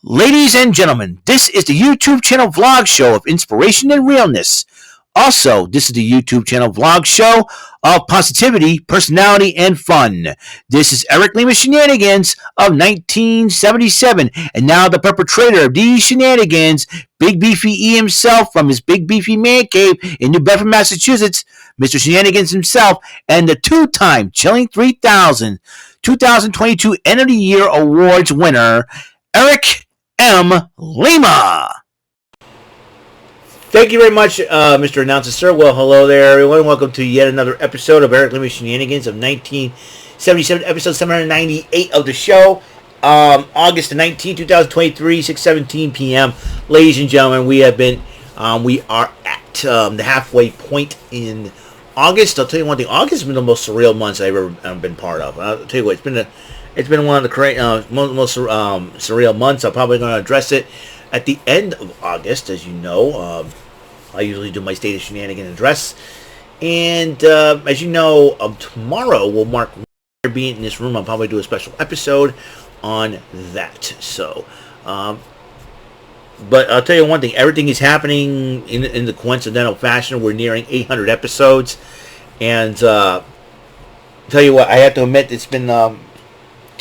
Ladies and gentlemen, this is the YouTube channel vlog show of inspiration and realness. Also, this is the YouTube channel vlog show of positivity, personality, and fun. This is Eric Lima Shenanigans of 1977, and now the perpetrator of these shenanigans, Big Beefy E himself from his Big Beefy Man Cave in New Bedford, Massachusetts, Mr. Shenanigans himself, and the two-time Chilling 3000 2022 End of the Year Awards winner, Eric M. Lima. Thank you very much, Mr. Announcer, sir. Well, hello there, everyone. Welcome to yet another episode of Eric Lima Shenanigans of 1977, episode 798 of the show. August 19, 2023, 6:17 p.m. Ladies and gentlemen, we are at the halfway point in August. I'll tell you one thing. August has been the most surreal month I've ever been part of. I'll tell you what, it's been one of the most surreal months. I'm probably going to address it at the end of August. As you know, I usually do my State of Shenanigans address. And as you know, tomorrow will mark being in this room. I'll probably do a special episode on that. So, but I'll tell you one thing. Everything is happening in the coincidental fashion. We're nearing 800 episodes. And tell you what, I have to admit, it's been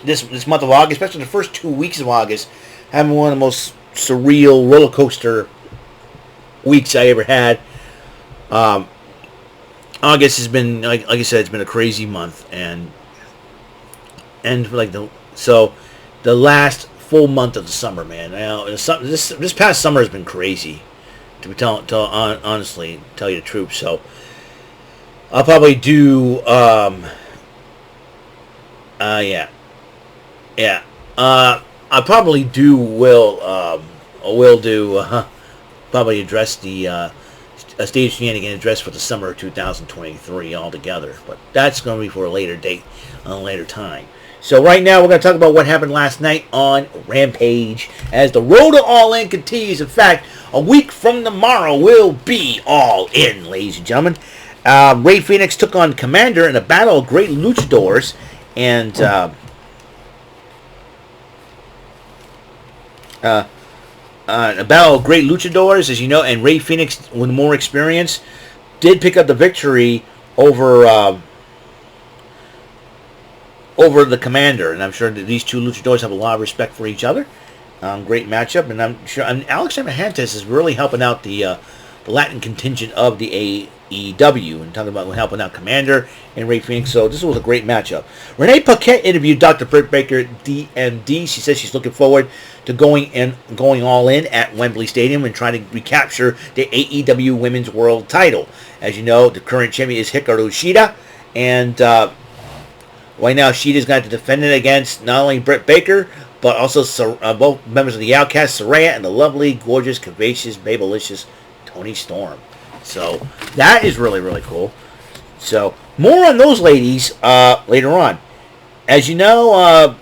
this month of August, especially the first 2 weeks of August, having one of the most surreal roller coaster weeks I ever had. August has been, like I said, it's been a crazy month, and the last full month of the summer, man. This past summer has been crazy, to honestly tell you the truth. So I'll probably do I probably probably address the Stage Shenanigans address for the summer of 2023 altogether. But that's going to be for a later date, on a later time. So right now we're going to talk about what happened last night on Rampage as the road to All In continues. In fact, a week from tomorrow will be All In, ladies and gentlemen. Rey Fénix took on Commander in a battle of great luchadors, and a battle of great luchadors, as you know, and Rey Fénix, with more experience, did pick up the victory over the Commander, and I'm sure that these two luchadors have a lot of respect for each other. Great matchup, and I'm sure Alexander Hantes is really helping out the Latin contingent of the AEW, and talking about helping out Commander and Rey Fénix. So this was a great matchup. Renee Paquette interviewed Dr. Britt Baker, DMD. She says she's looking forward to going all in at Wembley Stadium and trying to recapture the AEW Women's World Title. As you know, the current champion is Hikaru Shida, and right now Shida's going to defend it against not only Britt Baker, but also both members of the Outcast, Saraya, and the lovely, gorgeous, curvaceous, babylicious Toni Storm. So that is really, really cool. So more on those ladies later on. As you know,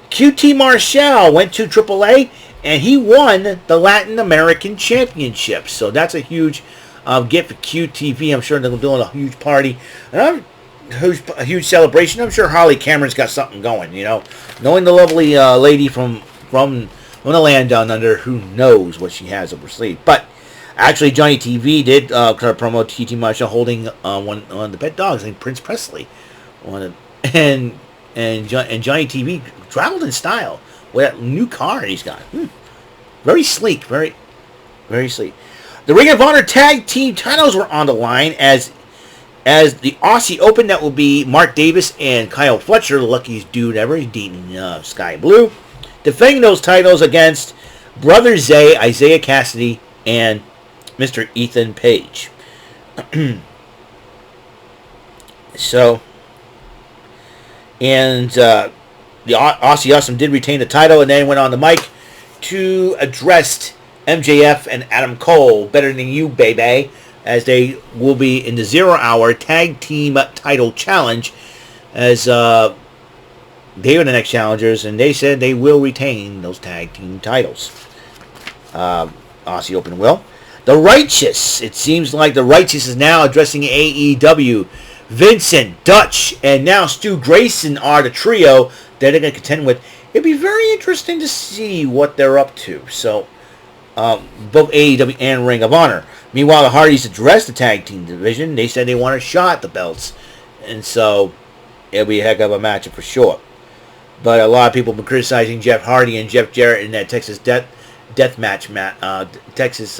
QT Marshall went to AAA and he won the Latin American Championship. So that's a huge gift for QTV. I'm sure they're doing a huge party, and a huge celebration. I'm sure Harley Cameron's got something going. You know, knowing the lovely lady from the land down under, who knows what she has up her sleeve. But actually, Johnny TV did promote QT Marshall holding one of the pet dogs named Prince Presley, and Johnny TV traveled in style with that new car he's got. Very sleek, very, very sleek. The Ring of Honor Tag Team titles were on the line as the Aussie Open. That will be Mark Davis and Kyle Fletcher, the luckiest dude ever. He's dating Sky Blue, defending those titles against Brother Zay, Isaiah Cassidy, and Mr. Ethan Page. So, and the Aussie Awesome did retain the title, and then went on the mic to address MJF and Adam Cole, Better Than You, baby, as they will be in the 0 Hour Tag Team Title Challenge, as they are the next challengers, and they said they will retain those tag team titles. Aussie Open will. The Righteous. It seems like the Righteous is now addressing AEW. Vincent, Dutch, and now Stu Grayson are the trio that they're going to contend with it'd be very interesting to see what they're up to. So, both AEW and Ring of Honor. Meanwhile, the Hardys addressed the tag team division. They said they want a shot at the belts. And so, it'll be a heck of a matchup for sure. But a lot of people have been criticizing Jeff Hardy and Jeff Jarrett in that Texas Death Match, Texas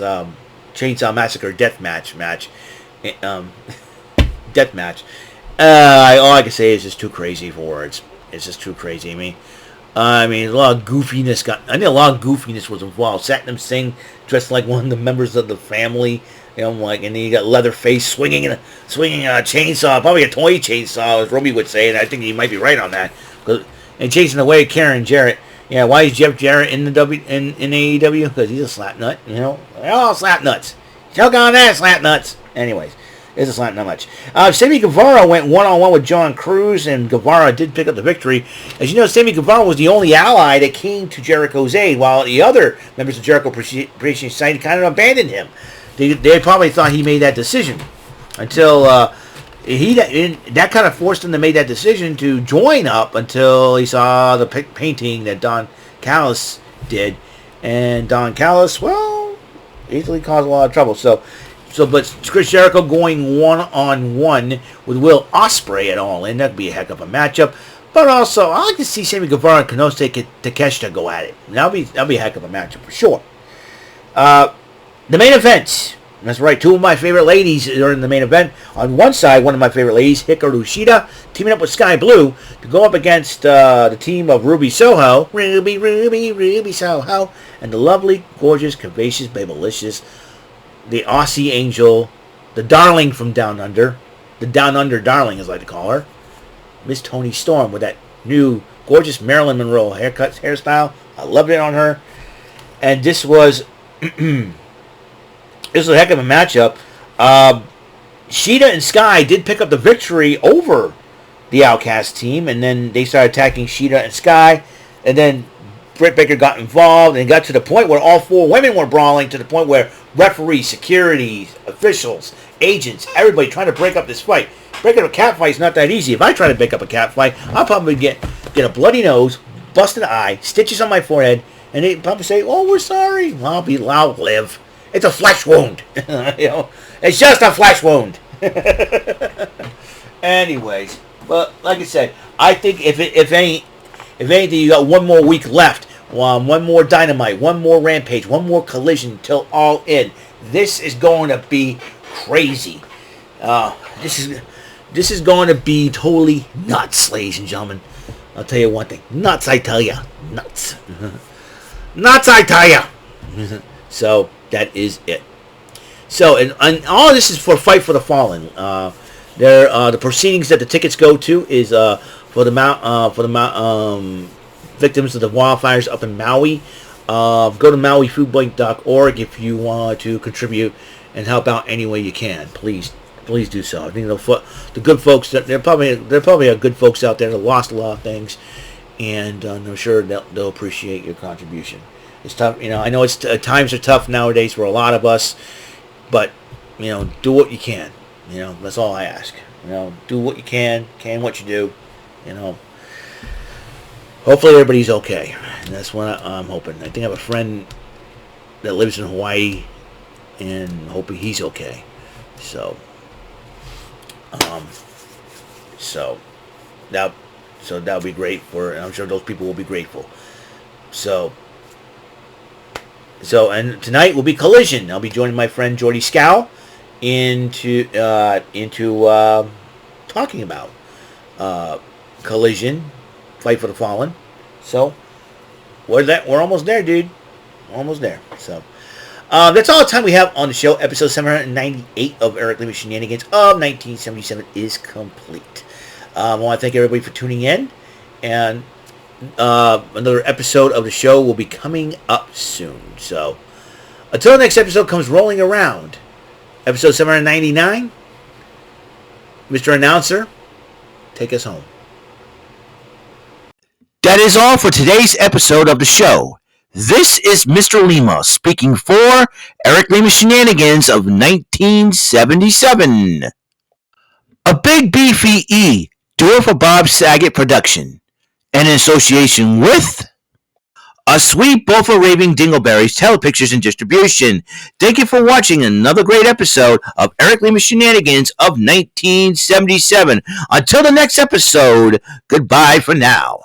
Chainsaw Massacre Death Match. Death Match. All I can say is just too crazy for words. It's just too crazy. I mean, a lot of goofiness was involved. Satnam Singh dressed like one of the members of the family. And then you got Leatherface swinging a chainsaw, probably a toy chainsaw, as Roby would say, and I think he might be right on that. And chasing away Karen Jarrett. Yeah, why is Jeff Jarrett in the in AEW? Because he's a slap nut. They're all slap nuts. Choke on that, slap nuts. Anyways, it's a slap nut match. Sammy Guevara went one-on-one with John Cruz, and Guevara did pick up the victory. As you know, Sammy Guevara was the only ally that came to Jericho's aid, while the other members of Jericho Appreciation Society kind of abandoned him. They probably thought he made that decision until that kind of forced him to make that decision to join up until he saw the painting that Don Callis did, and Don Callis, well, easily caused a lot of trouble. But Chris Jericho going one-on-one with Will Ospreay at All In, that'd be a heck of a matchup. But also, I like to see Sammy Guevara and Konosuke Takeshita go at it. That'll be a heck of a matchup for sure. The main event. That's right, two of my favorite ladies are in the main event. On one side, one of my favorite ladies, Hikaru Shida, teaming up with Sky Blue to go up against the team of Ruby Soho, Ruby Soho, and the lovely, gorgeous, curvaceous, babylicious, the Aussie Angel, the darling from Down Under, the Down Under darling, as I like to call her, Miss Toni Storm, with that new, gorgeous Marilyn Monroe hairstyle. I loved it on her. And this was... This was a heck of a matchup. Shida and Sky did pick up the victory over the Outcast team, and then they started attacking Shida and Sky, and then Britt Baker got involved, and got to the point where all four women were brawling, to the point where referees, security, officials, agents, everybody trying to break up this fight. Breaking up a cat fight is not that easy. If I try to break up a cat fight, I'll probably get a bloody nose, busted eye, stitches on my forehead, and they probably say, "Oh, we're sorry." I'll live. It's a flesh wound. It's just a flesh wound. Anyways, but like I said, I think if anything, you got one more week left. One more Dynamite, one more Rampage, one more Collision till All In. This is going to be crazy. This is going to be totally nuts, ladies and gentlemen. I'll tell you one thing. Nuts, I tell you. Nuts. Nuts, I tell you. So... that is it. So, and all of this is for Fight for the Fallen. The proceedings that the tickets go to is for the victims of the wildfires up in Maui. Go to MauiFoodBank.org if you want to contribute and help out any way you can. Please do so. I think the good folks, there probably are good folks out there that lost a lot of things, and I'm sure they'll appreciate your contribution. It's tough, I know times are tough nowadays for a lot of us, but, do what you can. That's all I ask. Do what you can what you do. Hopefully everybody's okay. And that's what I'm hoping. I think I have a friend that lives in Hawaii, and hoping he's okay. So that'll be great and I'm sure those people will be grateful. So, and tonight will be Collision. I'll be joining my friend Jordy Scow into talking about Collision, Fight for the Fallen. So we're almost there, dude. We're almost there. So that's all the time we have on the show. Episode 798 of Eric Lima Shenanigans of 1977 is complete. I want to thank everybody for tuning in, and another episode of the show will be coming up soon. So, until the next episode comes rolling around, episode 799, Mr. Announcer, take us home. That is all for today's episode of the show. This is Mr. Lima speaking for Eric Lima Shenanigans of 1977. A Big Beefy E, do it for Bob Saget production. And in association with A Sweet Bowl for Raving Dingleberries Telepictures and Distribution. Thank you for watching another great episode of Eric Lima Shenanigans of 1977. Until the next episode, goodbye for now.